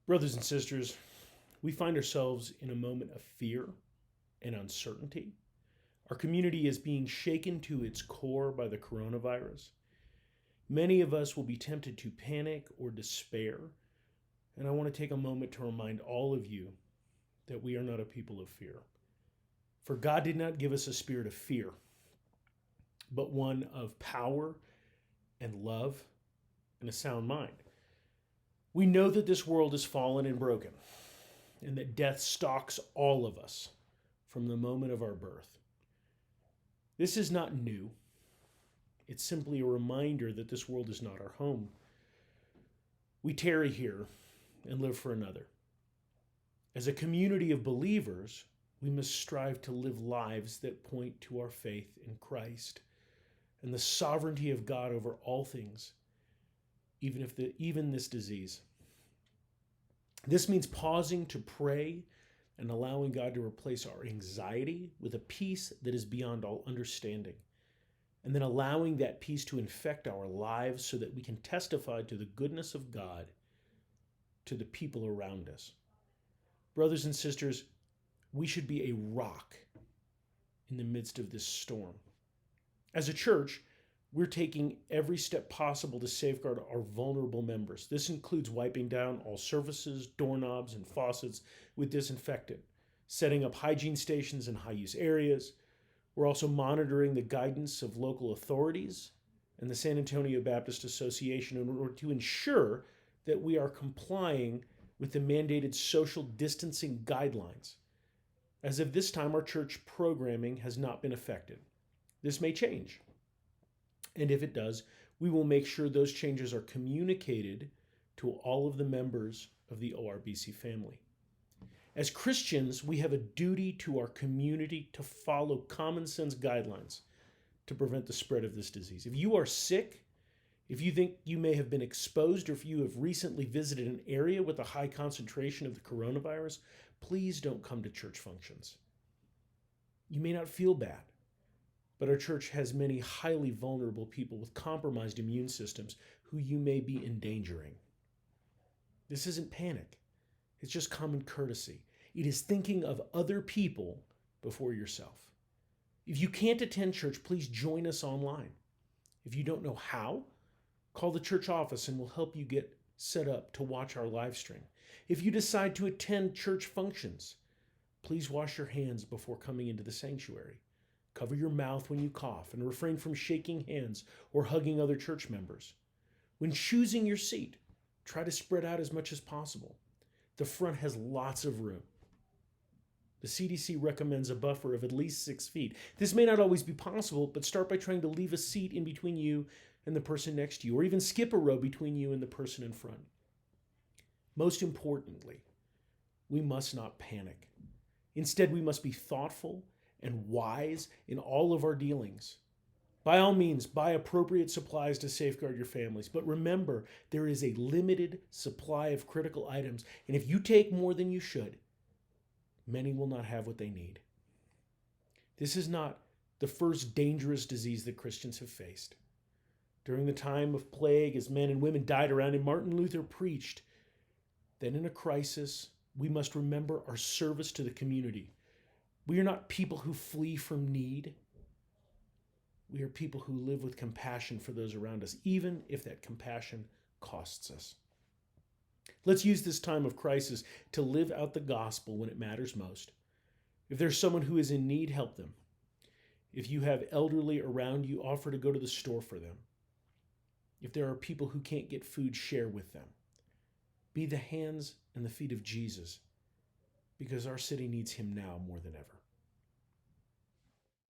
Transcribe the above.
Brothers and sisters, we find ourselves in a moment of fear and uncertainty. Our community is being shaken to its core by the coronavirus. Many of us will be tempted to panic or despair, and I want to take a moment to remind all of you that we are not a people of fear. For God did not give us a spirit of fear, but one of power and love and a sound mind. We know that this world is fallen and broken, and that death stalks all of us from the moment of our birth. This is not new. It's simply a reminder that this world is not our home. We tarry here and live for another. As a community of believers, we must strive to live lives that point to our faith in Christ and the sovereignty of God over all things, even this disease. This means pausing to pray and allowing God to replace our anxiety with a peace that is beyond all understanding, and then allowing that peace to infect our lives so that we can testify to the goodness of God to the people around us. Brothers and sisters, we should be a rock in the midst of this storm. As a church, we're taking every step possible to safeguard our vulnerable members. This includes wiping down all surfaces, doorknobs, and faucets with disinfectant, setting up hygiene stations in high-use areas. We're also monitoring the guidance of local authorities and the San Antonio Baptist Association in order to ensure that we are complying with the mandated social distancing guidelines. As of this time, our church programming has not been affected. This may change. And if it does, we will make sure those changes are communicated to all of the members of the ORBC family. As Christians, we have a duty to our community to follow common sense guidelines to prevent the spread of this disease. If you are sick, if you think you may have been exposed, or if you have recently visited an area with a high concentration of the coronavirus, please don't come to church functions. You may not feel bad, but our church has many highly vulnerable people with compromised immune systems who you may be endangering. This isn't panic. It's just common courtesy. It is thinking of other people before yourself. If you can't attend church, please join us online. If you don't know how, call the church office and we'll help you get set up to watch our live stream. If you decide to attend church functions, please wash your hands before coming into the sanctuary. Cover your mouth when you cough and refrain from shaking hands or hugging other church members. When choosing your seat, try to spread out as much as possible. The front has lots of room. The CDC recommends a buffer of at least 6 feet. This may not always be possible, but start by trying to leave a seat in between you and the person next to you, or even skip a row between you and the person in front. Most importantly, we must not panic. Instead, we must be thoughtful and wise in all of our dealings. By all means, buy appropriate supplies to safeguard your families. But remember, there is a limited supply of critical items, and if you take more than you should, many will not have what they need. This is not the first dangerous disease that Christians have faced. During the time of plague, as men and women died around him, Martin Luther preached that in a crisis, we must remember our service to the community. We are not people who flee from need. We are people who live with compassion for those around us, even if that compassion costs us. Let's use this time of crisis to live out the gospel when it matters most. If there's someone who is in need, help them. If you have elderly around you, offer to go to the store for them. If there are people who can't get food, share with them. Be the hands and the feet of Jesus, because our city needs him now more than ever.